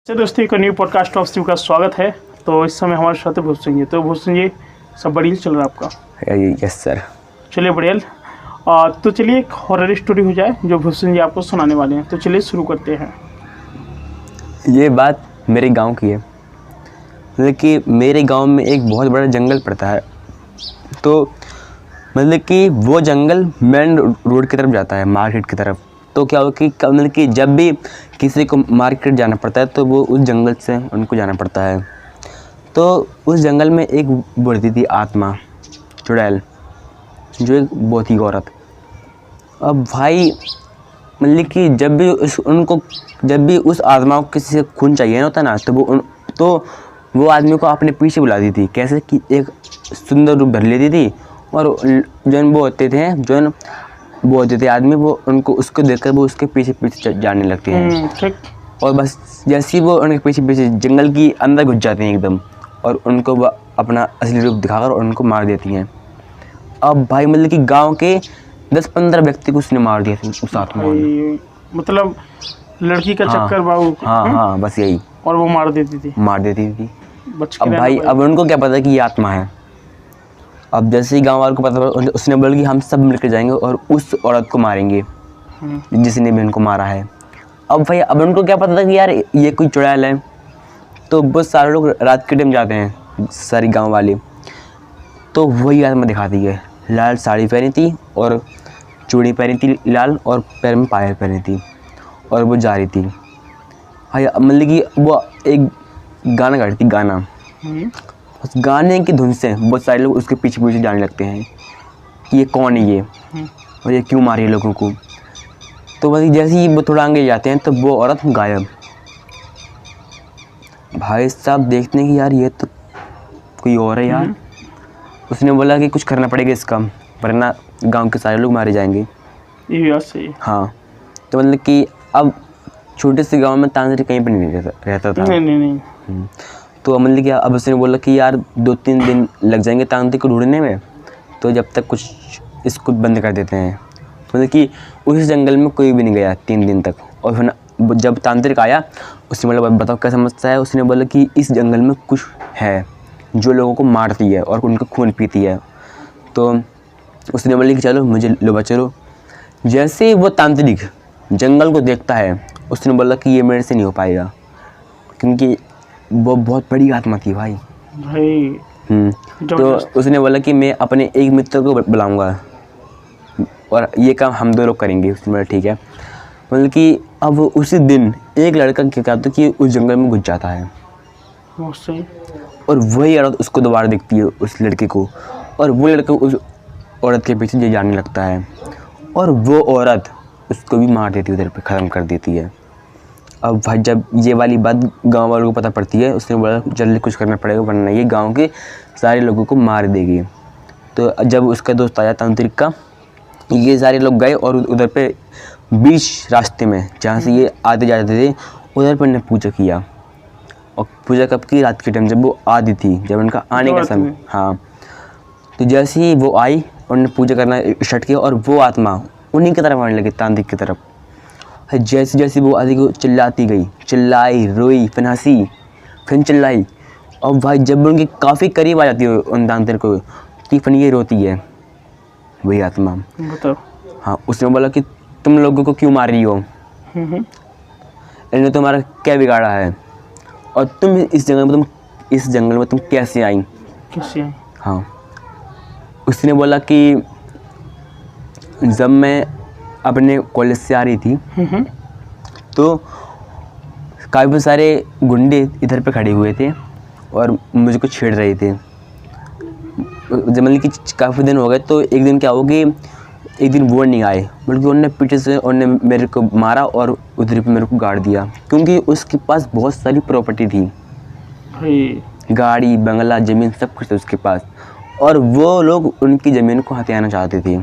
दोस्तों एक new podcast of Shiv का स्वागत है। तो इस समय हमारे साथ भूषण जी। तो भूषण जी, सब बढ़िया चल रहा है आपका? Yes sir. चलिए बढ़िया। तो चलिए एक हॉरर स्टोरी हो जाए जो भूषण जी आपको सुनाने वाले हैं। तो चलिए शुरू करते हैं। ये बात मेरे गांव की है। मतलब कि मेरे गांव में एक बहुत बड़ा जंगल पड़ता है। तो मतलब कि वो जंगल मेन रोड की तरफ जाता है, मार्केट की तरफ। तो क्या हो कि मतलब कि जब भी किसी को मार्केट जाना पड़ता है तो वो उस जंगल से उनको जाना पड़ता है। तो उस जंगल में एक बढ़ती थी आत्मा, चुड़ैल, जो एक बहुत ही औरत। अब भाई मतलब कि जब भी उस आत्मा को किसी से खून चाहिए ना होता ना, तो वो आदमी को अपने पीछे बुलाती थी। कैसे कि एक सुंदर रूप धर लेती थी और जो वो होते थे आदमी, वो उनको उसको देखकर वो उसके पीछे पीछे जाने लगते हैं। ठीक। और बस जैसे ही वो उनके पीछे पीछे जंगल की अंदर घुस जाते हैं एकदम, और उनको वो अपना असली रूप दिखाकर उनको मार देती हैं। अब भाई मतलब कि गांव के 10-15 व्यक्ति को उसने मार दिया था उस आत्मा ने। मतलब लड़की का चक्कर बाबू। हाँ, बस यही। और वो मार देती थी। बच के अब भाई अब उनको क्या पता कि ये आत्मा है। अब जैसे ही गांव वालों को पता पड़ा, उसने बोला कि हम सब मिलकर जाएंगे और उस औरत को मारेंगे जिसने भी उनको मारा है। अब भाई अब उनको क्या पता था कि यार ये कोई चुड़ैल है। तो बहुत सारे लोग रात के टाइम जाते हैं, सारी गांव वाले। तो वही आत्मा दिखाती है। लाल साड़ी पहनी थी और चूड़ी पहनी थी लाल, और पैर में पायल पहनी थी, और वो जा रही थी। भाई मतलब कि वो एक गाना गाती थी, गाना। उस गाने की धुन से बहुत सारे लोग उसके पीछे पीछे जाने लगते हैं कि ये कौन है ये, और ये क्यों मारी है लोगों को। तो बस जैसे ही वो थोड़ा आगे जाते हैं तो वो औरत गायब। भाई साहब देखते हैं कि यार ये तो कोई और है यार। उसने बोला कि कुछ करना पड़ेगा इसका, वरना गांव के सारे लोग मारे जाएंगे। ये बात सही है। हाँ, तो मतलब कि अब छोटे से गांव में तांत्रिक कहीं पर नहीं रहता था। नहीं। तो मतलब कि अब उसने बोला कि यार 2-3 दिन लग जाएंगे तांत्रिक को ढूंढने में, तो जब तक कुछ इसको बंद कर देते हैं। मतलब कि उस जंगल में कोई भी नहीं गया 3 दिन तक। और फिर जब तांत्रिक आया, उसने बोला बताओ क्या समस्या है। उसने बोला कि इस जंगल में कुछ है जो लोगों को मारती है और उनका खून पीती है। तो उसने बोला कि चलो मुझे लो चलो। जैसे वो तांत्रिक जंगल को देखता है, उसने बोला कि ये मेरे से नहीं हो पाएगा, क्योंकि वो बहुत बड़ी आत्मा थी भाई। तो उसने बोला कि मैं अपने एक मित्र को बुलाऊंगा और ये काम हम 2 लोग करेंगे। उसने बोला ठीक है। मतलब कि अब उसी दिन एक लड़का क्या कहता है कि उस जंगल में घुस जाता है, और वही औरत उसको दोबारा दिखती है, उस लड़के को। और वो लड़का उस औरत के पीछे जाने लगता है, और वो औरत उसको भी मार देती है, उधर पे ख़त्म कर देती है। अब भाई जब ये वाली बात गांव वालों को पता पड़ती है, उसने बोला जल्दी कुछ करना पड़ेगा, वरना ये गांव के सारे लोगों को मार देगी। तो जब उसका दोस्त आया तांत्रिक का, ये सारे लोग गए और उधर पे बीच रास्ते में जहाँ से ये आते जाते थे, उधर पर ने पूजा किया। और पूजा कब की? रात के टाइम, जब वो आती थी, जब उनका आने का समय। हाँ, तो जैसे ही वो आई, उन्होंने पूजा करना स्टार्ट किया, और वो आत्मा उन्हीं की तरफ आने लगी, तांत्रिक की तरफ। जैसे जैसे वो आदि को चिल्लाती गई, चिल्लाई, रोई, फिर हंसी, फिर चिल्लाई। और भाई जब उनके काफ़ी करीब आ जाती है उन तांत्रिक को, तो फिर ये रोती है वही आत्मा। बताओ। हाँ, उसने बोला कि तुम लोगों को क्यों मार रही हो, इन्होंने तुम्हारा क्या बिगाड़ा है, और तुम इस जंगल में तुम कैसे आई। हाँ, उसने बोला कि जब मैं अपने कॉलेज से आ रही थी, तो काफ़ी सारे गुंडे इधर पे खड़े हुए थे और मुझको छेड़ रहे थे। जब मतलब कि काफ़ी दिन हो गए, तो एक दिन क्या हो कि एक दिन वो नहीं आए, बल्कि उन्होंने पीछे से मेरे को मारा और उधर पे मेरे को गाड़ दिया, क्योंकि उसके पास बहुत सारी प्रॉपर्टी थी, गाड़ी, बंगला, ज़मीन, सब कुछ था उसके पास। और वो लोग उनकी ज़मीन को हथियाना चाहते थे,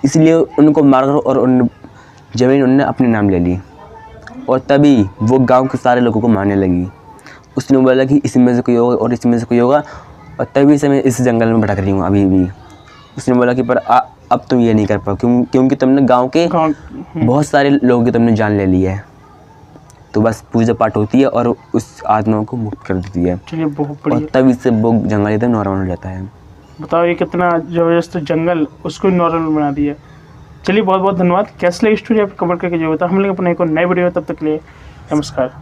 इसलिए उनको मारकर और उन ज़मीन उन्होंने अपने नाम ले ली। और तभी वो गांव के सारे लोगों को मारने लगी। उसने बोला कि इसमें से कोई होगा और इसमें से कोई होगा, और तभी से मैं इस जंगल में भटक रही हूँ अभी भी। उसने बोला कि पर अब तुम ये नहीं कर पाओ, क्योंकि तुमने गांव के बहुत सारे लोगों की तुमने जान ले ली है। तो बस पूजा पाठ होती है और उस आत्मा को मुक्त कर देती है। चलिए बहुत और बढ़िया। तब इससे वो जंगल एकदम नॉर्मल हो जाता है। बताओ ये कितना जबरदस्त जंगल उसको नॉर्मल बना दिया। चलिए बहुत बहुत धन्यवाद। कैसे लगी स्टोरी आप कमेंट करके जो बताओ। हम लोग अपने एक और नए वीडियो, तब तक के लिए नमस्कार।